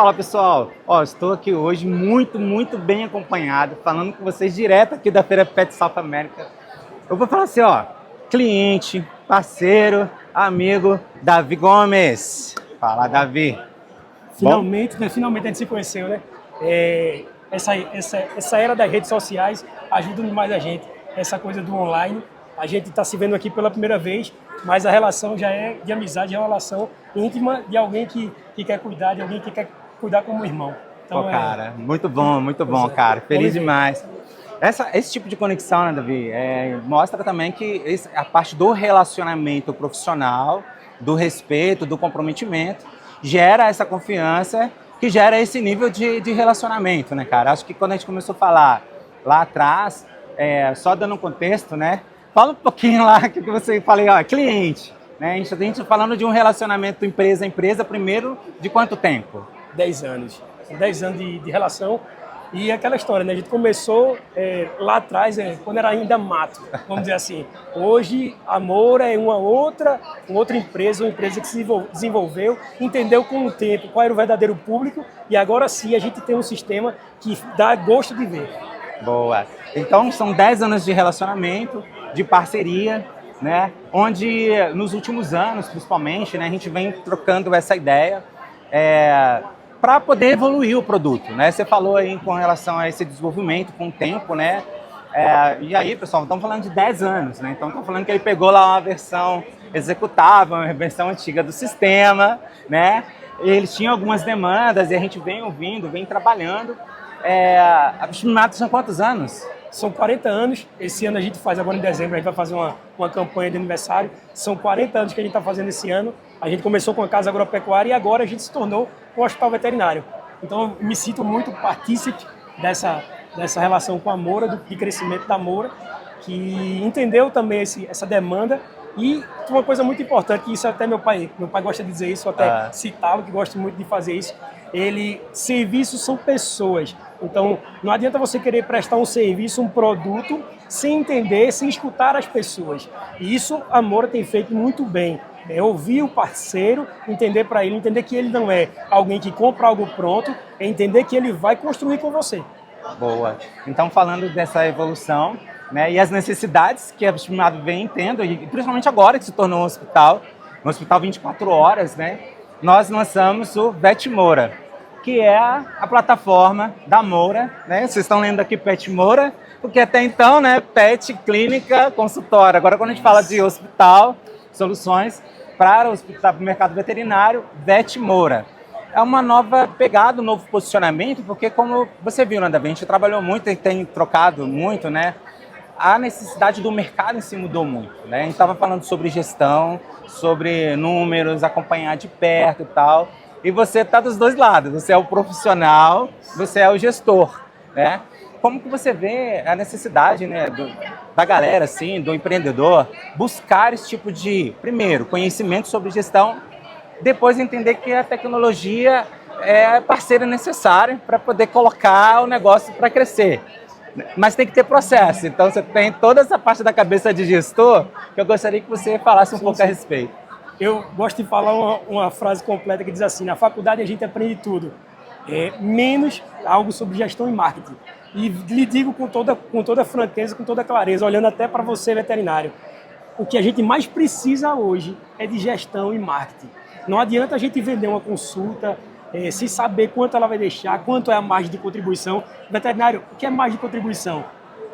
Fala pessoal, ó, estou aqui hoje muito bem acompanhado, falando com vocês direto aqui da Feira Pet South America. Eu vou falar assim, ó, cliente, parceiro, amigo, Davi Gomes. Fala, Davi. Bom? Finalmente, né? Finalmente a gente se conheceu, né? Essa era das redes sociais ajuda demais a gente. Essa coisa do online, a gente está se vendo aqui pela primeira vez, mas a relação já é de amizade, é uma relação íntima de alguém que quer cuidar, de alguém que quer cuidar como irmão. Então, pô, cara, muito bom, cara. Feliz demais. Esse tipo de conexão, né, Davi, mostra também que a parte do relacionamento profissional, do respeito, do comprometimento, gera essa confiança, que gera esse nível de relacionamento, né, cara? Acho que quando a gente começou a falar lá atrás, só dando um contexto, né? Fala um pouquinho lá que você falei, ó, cliente, né? A gente falando de um relacionamento empresa a empresa, primeiro, de quanto tempo? 10 anos. 10 anos de relação. E aquela história, né? A gente começou lá atrás, quando era ainda mato, vamos dizer assim. Hoje, a Moura é uma outra empresa, uma empresa que se desenvolveu, entendeu com o tempo qual era o verdadeiro público e agora sim a gente tem um sistema que dá gosto de ver. Boa. Então, são 10 anos de relacionamento, de parceria, né? Onde, nos últimos anos, principalmente, né, a gente vem trocando essa ideia para poder evoluir o produto, né? Você falou aí com relação a esse desenvolvimento com o tempo, né? E aí, pessoal, estamos falando de 10 anos, né? Então, estamos falando que ele pegou lá uma versão executável, uma versão antiga do sistema, né? Eles tinham algumas demandas e a gente vem ouvindo, vem trabalhando. A Bichos são quantos anos? São 40 anos. Esse ano a gente faz, agora em dezembro, a gente vai fazer uma campanha de aniversário. São 40 anos que a gente está fazendo esse ano. A gente começou com a Casa Agropecuária e agora a gente se tornou um hospital veterinário. Então, eu me sinto muito partícipe dessa relação com a Moura, de crescimento da Moura, que entendeu também essa demanda. E uma coisa muito importante, que isso até meu pai gosta de dizer isso, até citá-lo, que gosta muito de fazer isso, serviços são pessoas. Então, não adianta você querer prestar um serviço, um produto, sem entender, sem escutar as pessoas. E isso a Moura tem feito muito bem. Ouvir o parceiro, entender para ele, entender que ele não é alguém que compra algo pronto, é entender que ele vai construir com você. Boa. Então, falando dessa evolução, né, e as necessidades que a Bichos vem tendo, e principalmente agora que se tornou um hospital 24 horas, né, nós lançamos o Vet Moura, que é a plataforma da Moura, né? Vocês estão lendo aqui Pet Moura, porque até então, né, Pet, clínica, consultório. Agora, quando a gente fala de hospital, soluções para o mercado veterinário, Vet Moura. É uma nova pegada, um novo posicionamento, porque como você viu, né, Davi, a gente trabalhou muito e tem trocado muito, né? A necessidade do mercado em si mudou muito, né? A gente estava falando sobre gestão, sobre números, acompanhar de perto e tal. E você está dos dois lados, você é o profissional, você é o gestor, né? Como que você vê a necessidade, né, da galera, assim, do empreendedor, buscar esse tipo de, primeiro, conhecimento sobre gestão, depois entender que a tecnologia é parceira necessária para poder colocar o negócio para crescer. Mas tem que ter processo, então você tem toda essa parte da cabeça de gestor que eu gostaria que você falasse um pouco a respeito. Eu gosto de falar uma frase completa que diz assim: na faculdade a gente aprende tudo, menos algo sobre gestão e marketing. E lhe digo com toda franqueza, com toda clareza, olhando até para você, veterinário, o que a gente mais precisa hoje é de gestão e marketing. Não adianta a gente vender uma consulta sem saber quanto ela vai deixar, quanto é a margem de contribuição. Veterinário, o que é margem de contribuição?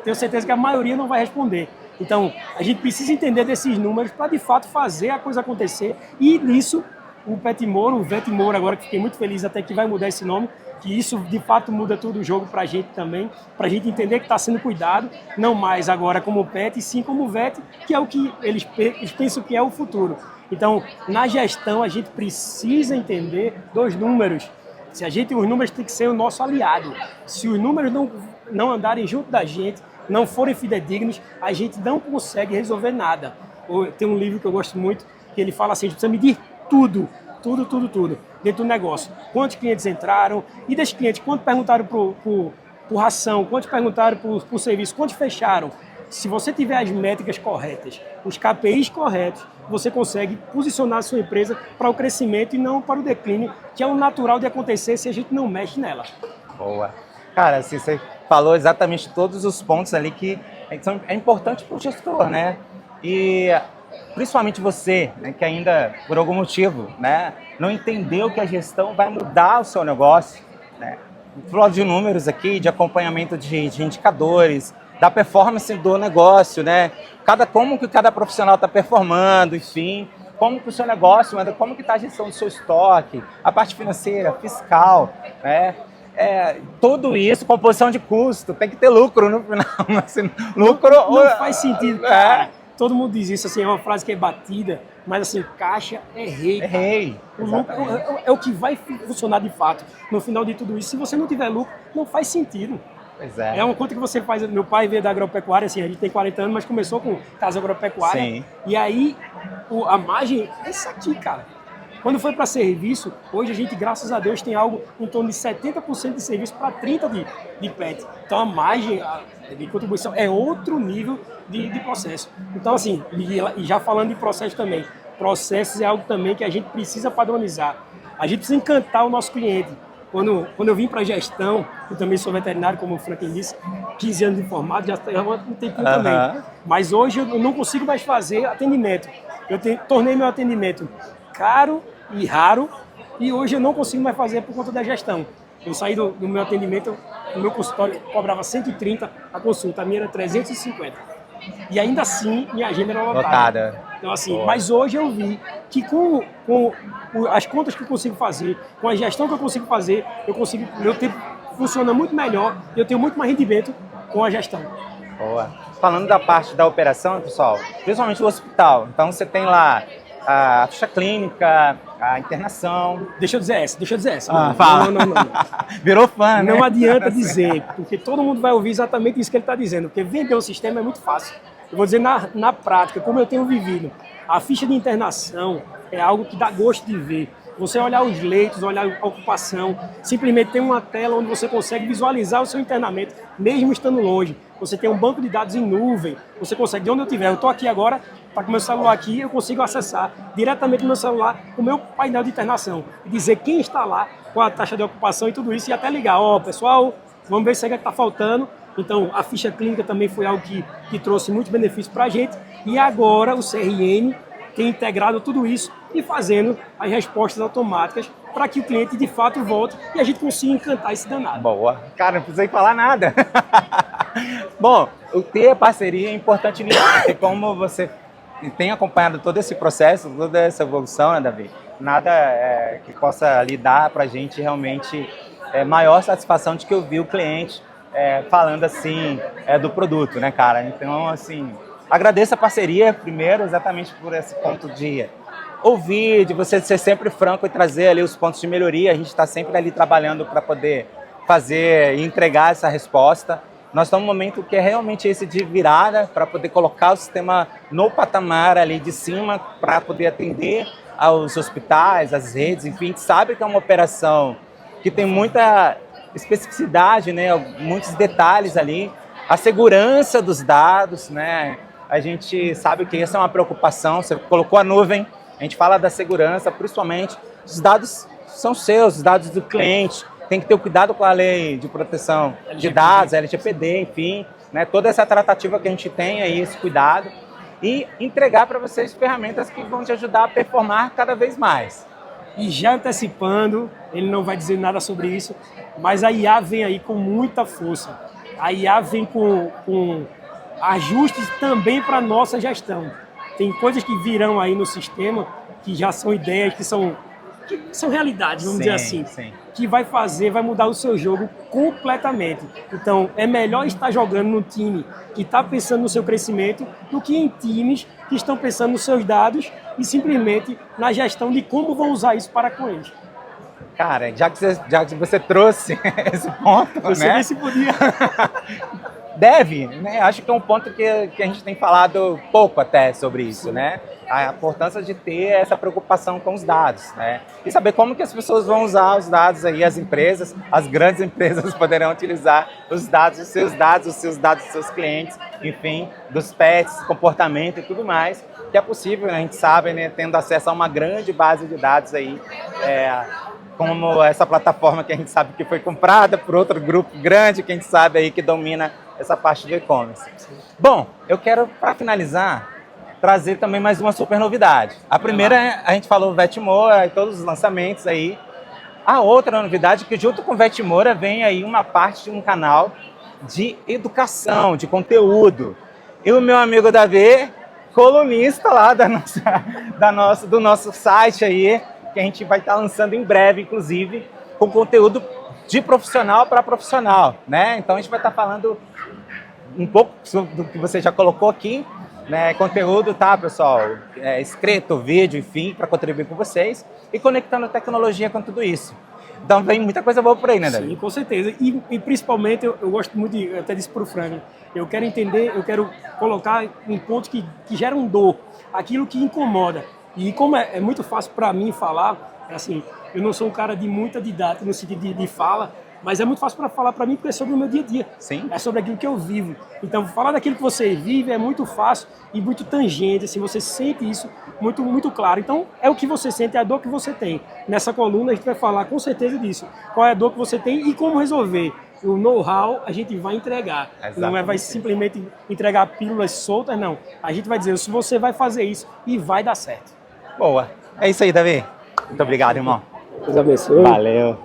Tenho certeza que a maioria não vai responder. Então, a gente precisa entender desses números para, de fato, fazer a coisa acontecer. E nisso, o Pet Moura, o Vet Moura, agora que fiquei muito feliz até que vai mudar esse nome, que isso, de fato, muda todo o jogo para a gente também, para a gente entender que está sendo cuidado, não mais agora como pet, e sim como vet, que é o que eles pensam que é o futuro. Então, na gestão, a gente precisa entender dos números. Os números têm que ser o nosso aliado. Se os números não andarem junto da gente, não forem fidedignos, a gente não consegue resolver nada. Tem um livro que eu gosto muito, que ele fala assim: a gente precisa medir tudo dentro do negócio. Quantos clientes entraram, e desses clientes, quantos perguntaram por ração, quantos perguntaram por serviço, quantos fecharam. se você tiver as métricas corretas, os KPIs corretos, você consegue posicionar a sua empresa para o crescimento e não para o declínio, que é o natural de acontecer se a gente não mexe nela. Boa. Cara, assim, você falou exatamente todos os pontos ali que é importante para o gestor, né? E principalmente você, né, que ainda, por algum motivo, né, não entendeu que a gestão vai mudar o seu negócio, né? Falou de números aqui, de acompanhamento de indicadores, da performance do negócio, né? Como que cada profissional está performando, enfim, como que o seu negócio anda, como que está a gestão do seu estoque, a parte financeira, fiscal, né? Tudo isso, composição de custo, tem que ter lucro no final. Assim, lucro não faz sentido, cara. Todo mundo diz isso, assim, é uma frase que é batida, mas assim, caixa é rei. É rei. O lucro é o que vai funcionar de fato. No final de tudo isso, se você não tiver lucro, não faz sentido. Pois é. É uma conta que você faz. Meu pai veio da agropecuária, assim, a gente tem 40 anos, mas começou com casa agropecuária. Sim. E aí, a margem é isso aqui, cara. Quando foi para serviço, hoje a gente, graças a Deus, tem algo em torno de 70% de serviço para 30% de pet. Então a margem de contribuição é outro nível de processo. Então, assim, e já falando de processo também, processos é algo também que a gente precisa padronizar. A gente precisa encantar o nosso cliente. Quando eu vim para a gestão, eu também sou veterinário, como o Franklin disse, 15 anos de formado, já há um tempinho também. Mas hoje eu não consigo mais fazer atendimento. Tornei meu atendimento caro e raro, e hoje eu não consigo mais fazer por conta da gestão. Eu saí do meu atendimento, no meu consultório cobrava 130 a consulta, a minha era 350. E ainda assim, minha agenda era lotada. Então, assim, mas hoje eu vi que com as contas que eu consigo fazer, com a gestão que eu consigo fazer, meu tempo funciona muito melhor e eu tenho muito mais rendimento com a gestão. Boa. Falando da parte da operação, pessoal, principalmente do hospital, então você tem lá a ficha clínica, a internação. Deixa eu dizer essa. Fala. Não. Virou fã, né? Não adianta dizer, porque todo mundo vai ouvir exatamente isso que ele está dizendo, porque vender o sistema é muito fácil. Eu vou dizer na prática, como eu tenho vivido. A ficha de internação é algo que dá gosto de ver. Você olhar os leitos, olhar a ocupação, simplesmente tem uma tela onde você consegue visualizar o seu internamento, mesmo estando longe. Você tem um banco de dados em nuvem, você consegue, de onde eu estiver, eu estou aqui agora, está com o meu celular aqui, eu consigo acessar diretamente no meu celular o meu painel de internação, e dizer quem está lá, qual a taxa de ocupação e tudo isso, e até ligar, pessoal, vamos ver se é que está faltando. Então, a ficha clínica também foi algo que trouxe muito benefício para a gente, e agora o CRM tem integrado tudo isso e fazendo as respostas automáticas para que o cliente de fato volte e a gente consiga encantar esse danado. Boa. Cara, não precisei falar nada. Bom, o ter parceria é importante nisso, porque como você tem acompanhado todo esse processo, toda essa evolução, né, Davi? Nada que possa lhe dar para a gente realmente maior satisfação de que eu vi o cliente falando assim do produto, né, cara? Então, assim, agradeço a parceria primeiro, exatamente por esse ponto de ouvir, de você ser sempre franco e trazer ali os pontos de melhoria. A gente está sempre ali trabalhando para poder fazer e entregar essa resposta. Nós estamos num momento que é realmente esse de virada para poder colocar o sistema no patamar ali de cima para poder atender aos hospitais, às redes, enfim. A gente sabe que é uma operação que tem muita especificidade, né, muitos detalhes ali. A segurança dos dados, né? A gente sabe que essa é uma preocupação. Você colocou a nuvem, a gente fala da segurança, principalmente os dados são seus, os dados do cliente. Tem que ter cuidado com a lei de proteção de dados, LGPD, enfim, né? Toda essa tratativa que a gente tem aí, esse cuidado, e entregar para vocês ferramentas que vão te ajudar a performar cada vez mais. E já antecipando, ele não vai dizer nada sobre isso, mas a IA vem aí com muita força. A IA vem com ajustes também para a nossa gestão. Tem coisas que virão aí no sistema, que já são ideias, que são realidades, vamos dizer assim, que vai mudar o seu jogo completamente. Então, é melhor estar jogando num time que está pensando no seu crescimento do que em times que estão pensando nos seus dados e simplesmente na gestão de como vão usar isso para com eles. Cara, já que você trouxe esse ponto, você né? nem se podia. deve, né? Acho que é um ponto que a gente tem falado pouco até sobre isso, né? A importância de ter essa preocupação com os dados, né? E saber como que as pessoas vão usar os dados aí, as empresas, as grandes empresas poderão utilizar os dados, os seus dados dos seus clientes, enfim, dos pets, comportamento e tudo mais, que é possível, né? A gente sabe, né? Tendo acesso a uma grande base de dados aí, como essa plataforma que a gente sabe que foi comprada por outro grupo grande, que a gente sabe aí que domina essa parte do e-commerce. Bom, eu quero, para finalizar, trazer também mais uma super novidade. A primeira, a gente falou Vetmoura e todos os lançamentos aí. A outra novidade é que junto com Vetmoura vem aí uma parte de um canal de educação, de conteúdo. E o meu amigo Davi, colunista lá do nosso site aí, que a gente vai estar lançando em breve, inclusive, com conteúdo de profissional para profissional, né? Então a gente vai estar falando um pouco do que você já colocou aqui, né? Conteúdo, tá, pessoal? Escrito, vídeo, enfim, para contribuir com vocês e conectando tecnologia com tudo isso. Então vem muita coisa boa por aí, né, Davi? Sim, com certeza. E principalmente, eu gosto muito, eu até disse para o Franklin, eu quero entender, eu quero colocar um ponto que gera um dor, aquilo que incomoda. E como é muito fácil para mim falar, assim, eu não sou um cara de muita didática no sentido de fala, mas é muito fácil para falar para mim porque é sobre o meu dia a dia. Sim. É sobre aquilo que eu vivo. Então, falar daquilo que você vive é muito fácil e muito tangente, assim, você sente isso muito, muito claro. Então, é o que você sente, é a dor que você tem. Nessa coluna a gente vai falar com certeza disso. Qual é a dor que você tem e como resolver. O know-how a gente vai entregar. Exatamente. Não vai simplesmente entregar pílulas soltas, não. A gente vai dizer se você vai fazer isso e vai dar certo. Boa. É isso aí, Davi. Muito obrigado, irmão. Deus abençoe. Valeu.